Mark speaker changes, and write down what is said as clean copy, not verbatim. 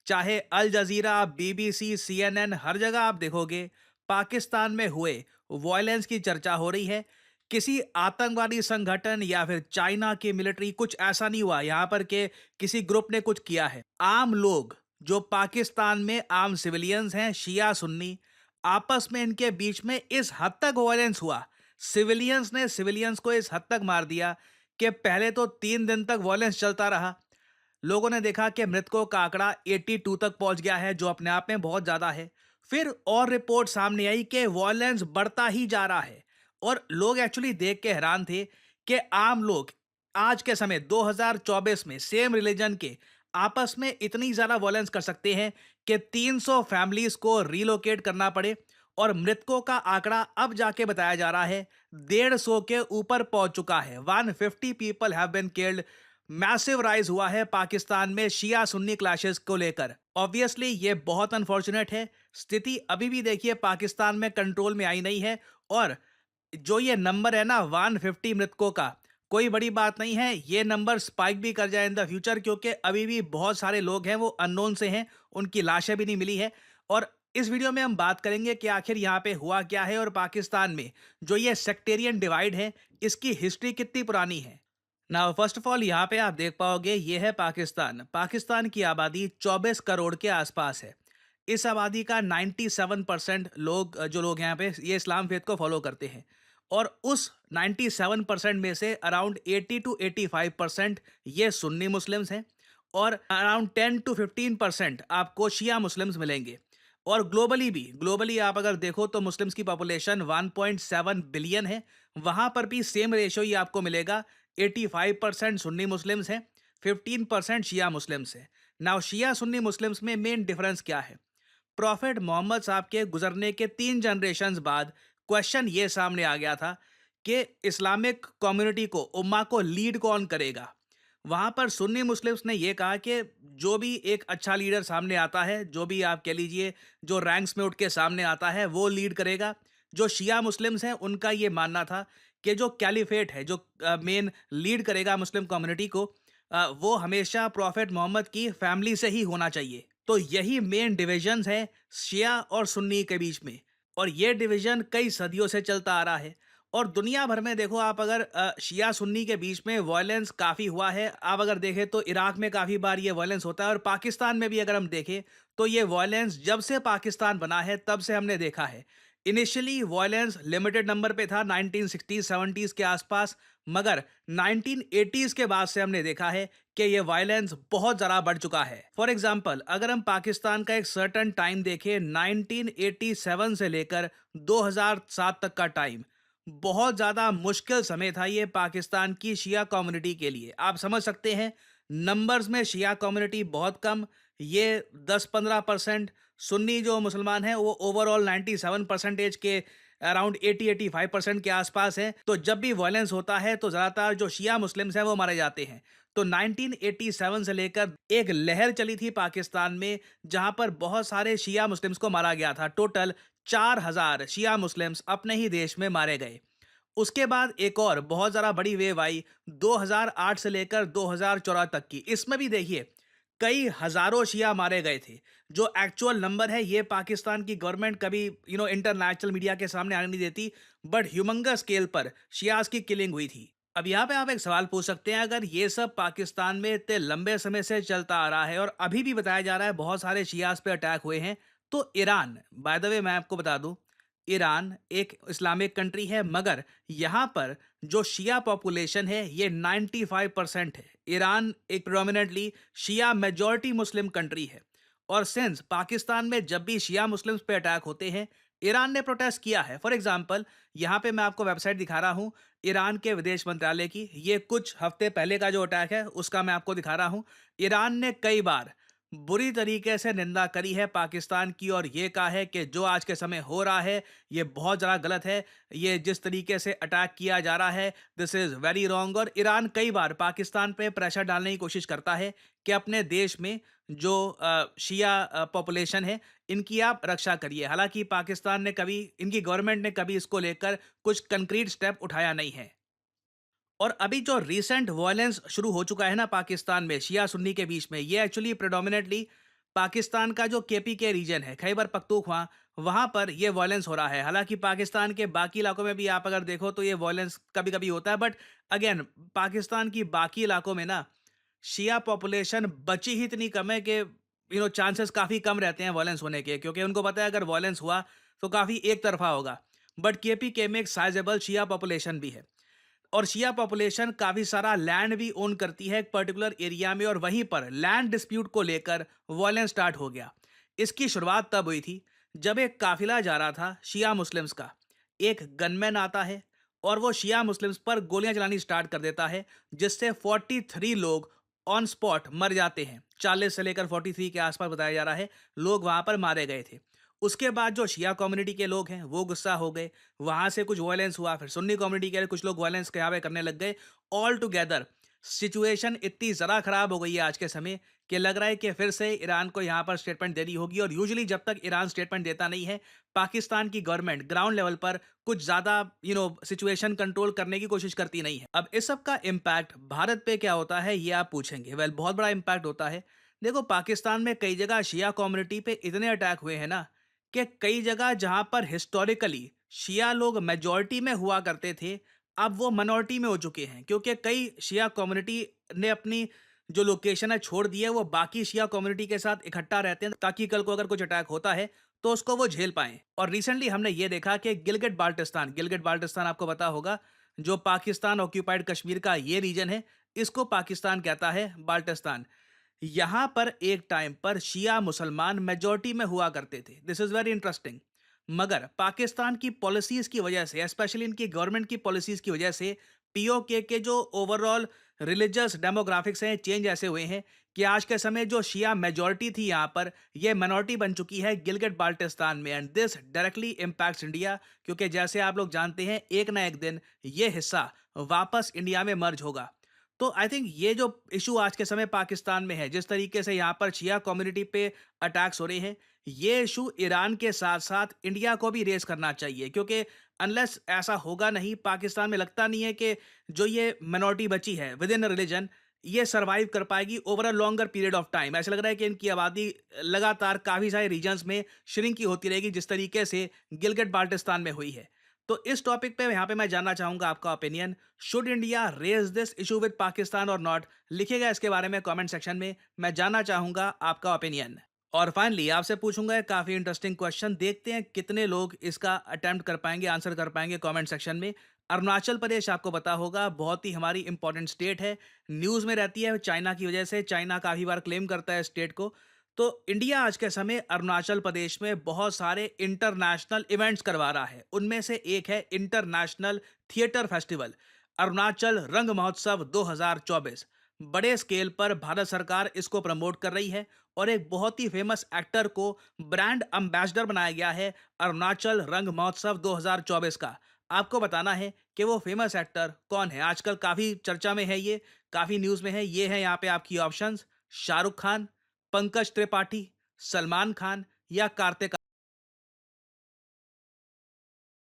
Speaker 1: चाहे अल जजीरा, BBC, CNN, हर जगह आप देखोगे पाकिस्तान में हुए वॉयलेंस की चर्चा हो रही है। किसी आतंकवादी संगठन या फिर चाइना की मिलिट्री, कुछ ऐसा नहीं हुआ यहाँ पर कि किसी ग्रुप ने कुछ किया है। आम लोग जो पाकिस्तान में आम सिविलियंस हैं, शिया सुन्नी, आपस में इनके बीच में इस हद तक वॉयलेंस हुआ, सिविलियंस ने सिविलियंस को इस हद तक मार दिया कि पहले तो 3 दिन तक वॉयलेंस चलता रहा। लोगों ने देखा कि मृतकों का आंकड़ा 82 तक पहुंच गया है, जो अपने आप में बहुत ज्यादा है। फिर और रिपोर्ट सामने आई कि वॉयलेंस बढ़ता ही जा रहा है, और लोग एक्चुअली देख के हैरान थे कि आम लोग आज के समय 2024 में सेम रिलीजन के आपस में इतनी ज्यादा वॉयलेंस कर सकते हैं कि 300 फैमिलीज को रिलोकेट करना पड़े। और मृतकों का आंकड़ा अब जाके बताया जा रहा है 150 के ऊपर पहुंच चुका है। 150 people have been killed. Massive rise हुआ है पाकिस्तान में शिया सुन्नी क्लैशेस को लेकर। ऑब्वियसली ये बहुत अनफॉर्चुनेट है। स्थिति अभी भी देखिए पाकिस्तान में कंट्रोल में आई नहीं है। और जो ये नंबर है ना 150 मृतकों का, कोई बड़ी बात नहीं है। ये नंबर स्पाइक भी कर जाए इन द फ्यूचर, क्योंकि अभी भी बहुत सारे लोग हैं वो अननोन से हैं, उनकी लाशें भी नहीं मिली है। और इस वीडियो में हम बात करेंगे कि आखिर यहाँ पे हुआ क्या है, और पाकिस्तान में जो ये सेक्टेरियन डिवाइड है इसकी हिस्ट्री कितनी पुरानी है। नाउ फर्स्ट ऑफ ऑल यहाँ पे आप देख पाओगे ये है पाकिस्तान। पाकिस्तान की आबादी 24 करोड़ के आसपास है। इस आबादी का 97% लोग, जो लोग यहाँ पे ये इस्लाम फेथ को फॉलो करते हैं। और उस 97% में से अराउंड 80 टू 85% ये सुन्नी मुस्लिम्स हैं। और अराउंड 10 टू 15% आपको शिया मुस्लिम्स मिलेंगे। और ग्लोबली आप अगर देखो तो मुस्लिम्स की पॉपुलेशन 1.7 बिलियन है। वहां पर भी सेम रेशियो ही आपको मिलेगा। 85% सुन्नी मुस्लिम्स हैं, 15% शिया मुस्लिम्स हैं। नाउ शिया सुन्नी मुस्लिम्स में मेन डिफरेंस क्या है? प्रॉफिट मोहम्मद साहब के गुजरने के 3 जनरेशन बाद क्वेश्चन ये सामने आ गया था कि इस्लामिक कम्युनिटी को, उम्मा को लीड कौन करेगा। वहां पर सुन्नी मुस्लिम्स ने यह कहा कि जो भी एक अच्छा लीडर सामने आता है, जो भी आप कह लीजिए जो रैंक्स में उठ के सामने आता है, वो लीड करेगा। जो शिया मुस्लिम्स हैं उनका ये मानना था कि जो कैलिफेट है, जो मेन लीड करेगा मुस्लिम कम्युनिटी को, वो हमेशा प्रॉफिट मोहम्मद की फैमिली से ही होना चाहिए। तो यही मेन डिविजन्स है शिया और सुन्नी के बीच में। और ये डिवीजन कई सदियों से चलता आ रहा है। और दुनिया भर में देखो आप, अगर शिया सुन्नी के बीच में वॉयलेंस काफ़ी हुआ है। आप अगर देखें तो इराक में काफ़ी बार ये वॉयलेंस होता है, और पाकिस्तान में भी अगर हम देखें तो ये वॉयलेंस जब से पाकिस्तान बना है तब से हमने देखा है। इनिशियली वॉयलेंस लिमिटेड नंबर पे था 1960s 70s के आसपास, मगर 1980s के बाद से हमने देखा है कि ये वायलेंस बहुत ज़्यादा बढ़ चुका है। फॉर एग्जाम्पल अगर हम पाकिस्तान का एक सर्टन टाइम देखें, 1987 से लेकर 2007 तक का टाइम, बहुत ज़्यादा मुश्किल समय था ये पाकिस्तान की शिया कम्युनिटी के लिए। आप समझ सकते हैं, नंबर्स में शिया कम्युनिटी बहुत कम, ये 10-15%। सुन्नी जो मुसलमान हैं वो ओवरऑल 97% के अराउंड 80-85% के आसपास है। तो जब भी वायलेंस होता है तो ज़्यादातर जो शिया मुस्लिम्स हैं वो मारे जाते हैं। तो 1987 से लेकर एक लहर चली थी पाकिस्तान में, जहां पर बहुत सारे शिया मुस्लिम्स को मारा गया था। टोटल 4000 शिया मुस्लिम्स अपने ही देश में मारे गए। उसके बाद एक और बहुत ज़्यादा बड़ी वेव आई 2008 से लेकर 2014 तक की। इसमें भी देखिए कई हज़ारों शिया मारे गए थे। जो एक्चुअल नंबर है ये पाकिस्तान की गवर्नमेंट कभी इंटरनेशनल मीडिया के सामने आने नहीं देती, बट ह्यूमंगस स्केल पर शियाज की किलिंग हुई थी। अब यहाँ पे आप एक सवाल पूछ सकते हैं, अगर ये सब पाकिस्तान में इतने लंबे समय से चलता आ रहा है और अभी भी बताया जा रहा है बहुत सारे शियाज पे अटैक हुए हैं, तो ईरान, बाय द वे मैं आपको बता दूं, ईरान एक इस्लामिक कंट्री है, मगर यहाँ पर जो शिया पॉपुलेशन है ये 95% है। ईरान एक प्रोमिनेंटली शिया मेजॉरिटी मुस्लिम कंट्री है। और सिंस पाकिस्तान में जब भी शिया मुस्लिम्स पे अटैक होते हैं, ईरान ने प्रोटेस्ट किया है। फॉर एग्जांपल यहाँ पे मैं आपको वेबसाइट दिखा रहा हूँ ईरान के विदेश मंत्रालय की। ये कुछ हफ्ते पहले का जो अटैक है उसका मैं आपको दिखा रहा हूँ। ईरान ने कई बार बुरी तरीके से निंदा करी है पाकिस्तान की, और ये कहा है कि जो आज के समय हो रहा है ये बहुत ज़्यादा गलत है। ये जिस तरीके से अटैक किया जा रहा है, दिस इज़ वेरी रॉन्ग। और ईरान कई बार पाकिस्तान पे प्रेशर डालने की कोशिश करता है कि अपने देश में जो शिया पॉपुलेशन है इनकी आप रक्षा करिए। हालांकि पाकिस्तान ने कभी, इनकी गवर्नमेंट ने कभी इसको लेकर कुछ कंक्रीट स्टेप उठाया नहीं है। और अभी जो रीसेंट वायलेंस शुरू हो चुका है ना पाकिस्तान में शिया सुन्नी के बीच में, ये एक्चुअली प्रेडोमिनेटली पाकिस्तान का जो केपीके रीजन है, खैबर पख्तूनख्वा, वहाँ पर ये वॉयलेंस हो रहा है। हालाँकि पाकिस्तान के बाकी इलाकों में भी आप अगर देखो तो ये वॉयलेंस कभी-कभी होता है, बट अगेन पाकिस्तान की बाकी इलाकों में ना शिया पॉपुलेशन बची ही इतनी कम है कि चांसेस काफ़ी कम रहते हैं वॉयलेंस होने के, क्योंकि उनको पता है अगर वॉयलेंस हुआ तो काफ़ी एक तरफ़ा होगा। बट केपीके में एक साइज़ेबल शिया पॉपुलेशन भी है। और शिया पॉपुलेशन काफ़ी सारा लैंड भी ओन करती है एक पर्टिकुलर एरिया में, और वहीं पर लैंड डिस्प्यूट को लेकर वॉयलेंस स्टार्ट हो गया। इसकी शुरुआत तब हुई थी जब एक काफिला जा रहा था शिया मुस्लिम्स का। एक गनमैन आता है और वो शिया मुस्लिम्स पर गोलियां चलानी स्टार्ट कर देता है, जिससे 43 लोग ऑन स्पॉट मर जाते हैं। 40 से लेकर 43 के आसपास बताया जा रहा है लोग वहां पर मारे गए थे। उसके बाद जो शिया कम्युनिटी के लोग हैं वो गुस्सा हो गए, वहां से कुछ वायलेंस हुआ, फिर सुन्नी कम्युनिटी के कुछ लोग वायलेंस के यहाँ पे करने लग गए। ऑल टुगेदर सिचुएशन इतनी ज़्यादा खराब हो गई है आज के समय कि लग रहा है कि फिर से ईरान को यहाँ पर स्टेटमेंट देनी होगी। और यूजुअली जब तक ईरान स्टेटमेंट देता नहीं है, पाकिस्तान की गवर्नमेंट ग्राउंड लेवल पर कुछ ज़्यादा सिचुएशन कंट्रोल करने की कोशिश करती नहीं है। अब इस सब का इम्पैक्ट भारत पे क्या होता है ये आप पूछेंगे। वेल, बहुत बड़ा इम्पैक्ट होता है। देखो, पाकिस्तान में कई जगह शिया कम्युनिटी पे इतने अटैक हुए हैं ना कि कई जगह जहां पर हिस्टोरिकली शिया लोग मेजॉरिटी में हुआ करते थे, अब वो मिनॉरिटी में हो चुके हैं, क्योंकि कई शिया कम्युनिटी ने अपनी जो लोकेशन है छोड़ दी है। वो बाकी शिया कम्युनिटी के साथ इकट्ठा रहते हैं ताकि कल को अगर कुछ अटैक होता है तो उसको वो झेल पाएं। और रिसेंटली हमने ये देखा कि गिलगिट बाल्टिस्तान आपको पता होगा, जो पाकिस्तान ऑक्यूपाइड कश्मीर का ये रीजन है, इसको पाकिस्तान कहता है बाल्टिस्तान। यहां पर एक टाइम पर शिया मुसलमान मेजॉरिटी में हुआ करते थे। This is very interesting. मगर पाकिस्तान की पॉलिसीज की वजह से, स्पेशली इनकी गवर्नमेंट की पॉलिसीज की वजह से, पीओके के जो ओवरऑल रिलीजियस डेमोग्राफिक्स हैं चेंज ऐसे हुए हैं कि आज के समय जो शिया मेजॉरिटी थी यहाँ पर, ये मिनॉरिटी बन चुकी है गिलगिट बाल्टिस्तान में। And this directly impacts India, क्योंकि जैसे आप लोग जानते हैं एक ना एक दिन ये हिस्सा वापस इंडिया में मर्ज होगा। तो आई थिंक ये जो इशू आज के समय पाकिस्तान में है, जिस तरीके से यहाँ पर शिया कम्युनिटी पे अटैक्स हो रहे हैं, ये इशू ईरान के साथ साथ इंडिया को भी रेस करना चाहिए। क्योंकि अनलेस ऐसा होगा नहीं, पाकिस्तान में लगता नहीं है कि जो ये मिनॉरिटी बची है विद इन रिलीजन, ये सरवाइव कर पाएगी over a longer period of time. ऐसा लग रहा है कि इनकी आबादी लगातार काफ़ी सारे रीजन्स में श्रिंक ही होती रहेगी, जिस तरीके से गिलगिट बाल्टिस्तान में हुई है। तो इस टॉपिक पे यहाँ पे मैं जानना चाहूंगा आपका opinion. Should India raise this issue with Pakistan और नॉट? लिखिएगा इसके बारे में कमेंट सेक्शन में, मैं जानना चाहूंगा आपका ओपिनियन। और फाइनली आपसे पूछूंगा एक काफी इंटरेस्टिंग क्वेश्चन, देखते हैं कितने लोग इसका अटेम्प्ट कर पाएंगे, आंसर कर पाएंगे कमेंट सेक्शन में। अरुणाचल प्रदेश आपको पता होगा, बहुत ही हमारी इंपॉर्टेंट स्टेट है, न्यूज में रहती है चाइना की वजह से। चाइना काफी बार क्लेम करता है स्टेट को। तो इंडिया आज के समय अरुणाचल प्रदेश में बहुत सारे इंटरनेशनल इवेंट्स करवा रहा है। उनमें से एक है इंटरनेशनल थिएटर फेस्टिवल, अरुणाचल रंग महोत्सव 2024। बड़े स्केल पर भारत सरकार इसको प्रमोट कर रही है और एक बहुत ही फेमस एक्टर को ब्रांड एम्बेसडर बनाया गया है अरुणाचल रंग महोत्सव 2024 का। आपको बताना है कि वो फेमस एक्टर कौन है। आजकल काफी चर्चा में है, ये काफी न्यूज में है। ये है यहाँ पे आपकी ऑप्शंस: शाहरुख खान, पंकज त्रिपाठी, सलमान खान या कार्तिक